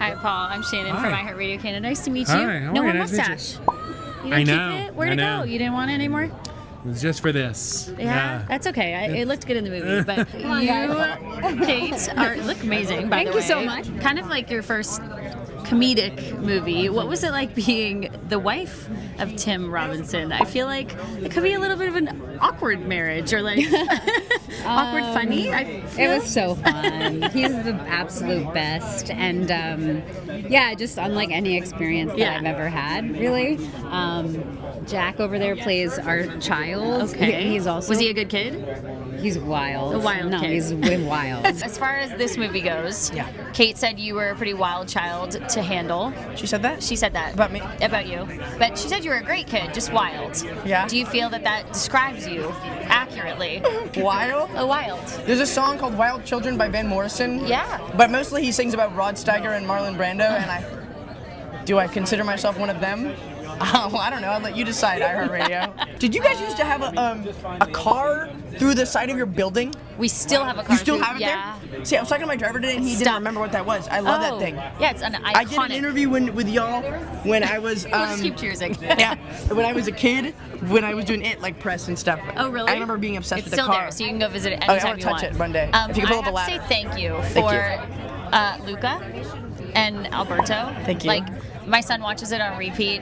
Hi, Paul. I'm Shannon Hi. from iHeartRadio Canada. Nice to meet you. Hi, how no are more you? Nice to meet mustache. You I didn't know, keep it? Where'd I it know. go? You didn't want it anymore? It was just for this. Yeah, that's okay. It looked good in the movie, but you, Kate, look amazing. By the way, Thank you so much. Kind of like your first comedic movie. What was it like being the wife of Tim Robinson? I feel like it could be a little bit of an awkward marriage, or like awkward funny. It was so fun. He's the absolute best, and yeah, just unlike any experience that I've ever had, really. Jack over there plays our child. Okay. He's also. Was he a good kid? He's wild. A wild no, kid. he's wild. As far as this movie goes, Kate said you were a pretty wild child to handle. She said that? She said that. About me? About you. But she said you were a great kid, just wild. Yeah. Do you feel that describes you accurately? Wild? Wild. There's a song called Wild Children by Van Morrison. Yeah. But mostly he sings about Rod Steiger and Marlon Brando, and do I consider myself one of them? Well, I don't know. I'll let you decide, iHeartRadio. Did you guys used to have a car through the side of your building? We still have a car. You still have it there? See, I was talking to my driver today, and he didn't remember what that was. I love that thing. Yeah, it's an iconic. I did an interview with y'all when I was. Let's keep cheersing. Yeah, when I was a kid, when I was doing press and stuff. Oh, really? I remember being obsessed with the still car. there, so you can go visit it I anytime want you to want. touch it one day. If you can pull up a ladder. I have to say thank you Thank for Luca and Alberto. Thank you. Like, my son watches it on repeat.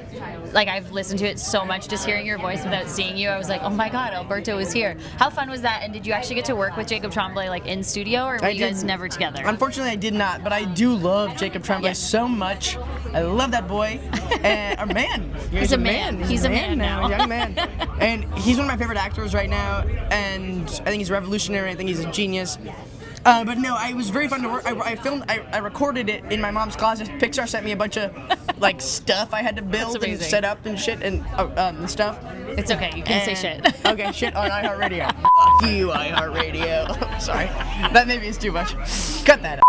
Like, I've listened to it so much, just hearing your voice without seeing you. I was like, oh my God, Alberto is here. How fun was that? And did you actually get to work with Jacob Tremblay like in studio, or were you guys never together? Unfortunately, I did not, but I do love Jacob Tremblay so much. I love that boy. And a man. He's a man. He's a man now. A young man. And he's one of my favorite actors right now. And I think he's revolutionary. I think he's a genius. But no, it was very fun to work. I recorded it in my mom's closet. Pixar sent me a bunch of like stuff I had to build and set up and shit and stuff. It's okay, you can say shit. Okay, shit on iHeartRadio. Fuck you, iHeartRadio. Sorry, that maybe is too much. Cut that out.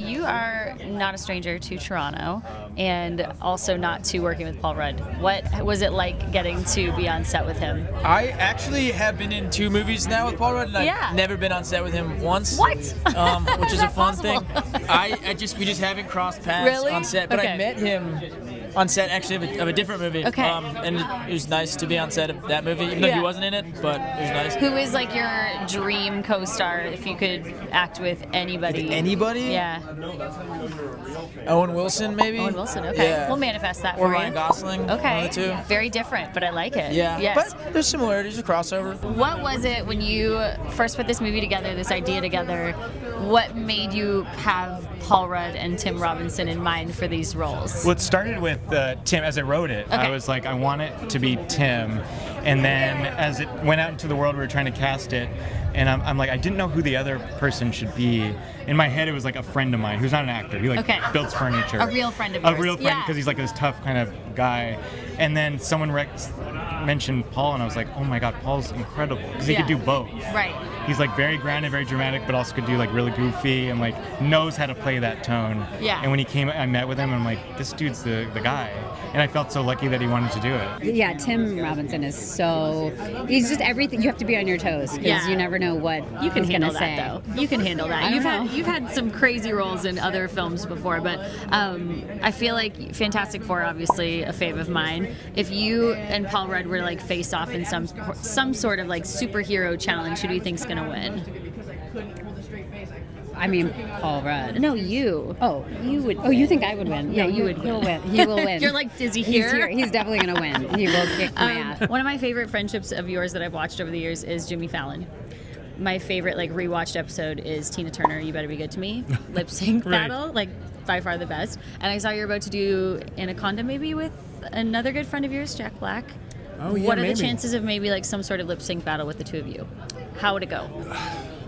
You are not a stranger to Toronto, and also not to working with Paul Rudd. What was it like getting to be on set with him? I actually have been in 2 movies now with Paul Rudd, and I've never been on set with him once. What? Which is a fun thing. We just haven't crossed paths on set, but I met him on set actually of a different movie. Okay. And it was nice to be on set of that movie, even though he wasn't in it, but it was nice. Who is like your dream co-star if you could act with anybody? With anybody? Yeah. Owen Wilson, maybe? Owen Wilson, okay. Yeah. We'll manifest that Or for Ryan you. Gosling. Okay. One of the 2. Very different, but I like it. Yeah. Yes. But there's similarities, a crossover. What was it when you first put this movie together, this idea together? What made you have Paul Rudd and Tim Robinson in mind for these roles? Well, it started with Tim. As I wrote it, I was like, I want it to be Tim. And then as it went out into the world, we were trying to cast it. And I'm like, I didn't know who the other person should be. In my head, it was like a friend of mine who's not an actor. He builds furniture. A real friend of yours. A real friend, because he's like this tough kind of guy. And then someone mentioned Paul, and I was like, oh my God, Paul's incredible. Because he could do both. Right. He's like very grounded, very dramatic, but also could do like really goofy and like knows how to play that tone. Yeah. And when he came, I met with him, and I'm like, this dude's the guy. And I felt so lucky that he wanted to do it. Yeah, Tim Robinson is he's just everything. You have to be on your toes because you never know what you can he's handle gonna that say. though. You can handle that. You've had some crazy roles in other films before, but I feel like Fantastic Four, obviously a fave of mine. If you and Paul Rudd were to like face off in some sort of like superhero challenge, who do you think's gonna win? I mean, Paul Rudd. No, you. Oh, you would. Oh, you think I would win? Yeah, you would. He'll win. He will win. You're like, is he here? He's definitely gonna win. He will kick my ass. One of my favorite friendships of yours that I've watched over the years is Jimmy Fallon. My favorite like rewatched episode is Tina Turner, You Better Be Good to Me, lip sync battle, like by far the best. And I saw you're about to do Anaconda maybe with another good friend of yours, Jack Black. Oh yeah, What are maybe. the chances of maybe like some sort of lip sync battle with the 2 of you? How would it go?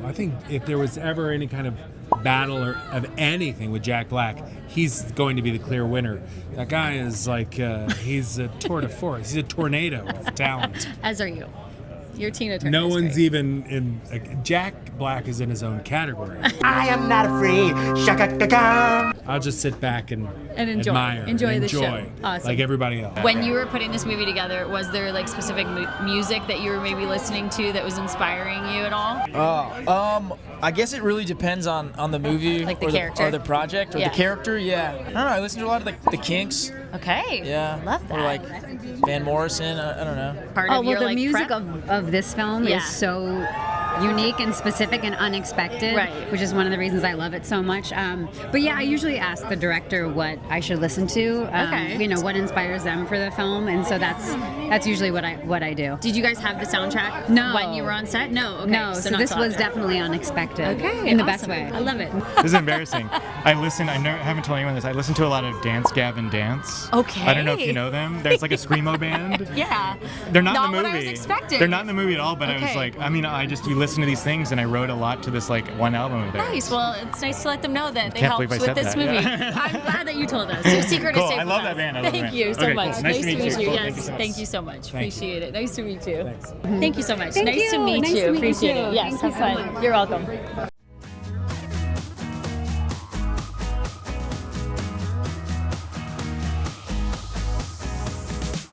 I think if there was ever any kind of battle or of anything with Jack Black, he's going to be the clear winner. That guy is like, he's a tour de force. He's a tornado of talent. As are you. You're Tina Turner. No one's even in. Jack Black is in his own category. I am not afraid. Shaka-ka-ka. I'll just sit back and enjoy. admire, Enjoy the show. Awesome. like everybody else. When you were putting this movie together, was there like specific music that you were maybe listening to that was inspiring you at all? I guess it really depends on the movie, Like the or character? or the project, or Yeah. the character. Yeah, I don't know. I listen to a lot of the Kinks. Okay. Yeah, Love that. Or like Van Morrison. I don't know. Part Oh of well, your the like music prep? of this film Yeah. is so unique and specific and unexpected, Right. which is one of the reasons I love it so much. But yeah, I usually ask the director what I should listen to. Okay. You know, what inspires them for the film, and so that's usually what I do. Did you guys have the soundtrack No. when you were on set? No. Okay. No, so not this till was after. definitely unexpected. Okay. in the awesome. best way. I love it. This is embarrassing. I haven't told anyone this. I listen to a lot of Dance Gavin Dance. Okay. I don't know if you know them. There's like a screamo band. Yeah. They're not in Not the what movie. I was expecting. They're not in the movie at all, but I was Okay. like, you listen to these things, and I wrote a lot to this like one album of theirs. Nice. Well, it's nice to let them know that they Can't helped believe I with said this that, movie. yeah. I'm glad that you told us. Your secret Cool. is safe I love with that us. band. I love that Thank band. you so Okay, much. cool. Nice to meet you. Cool. Yes. Thank you so much. Thank you so much. Thank you. Appreciate it. Nice to meet you. Thanks. Thank you so much. Thank nice to you. meet Nice you. to meet Appreciate you. it. Yes. Thank Have you so fun. much. You're welcome.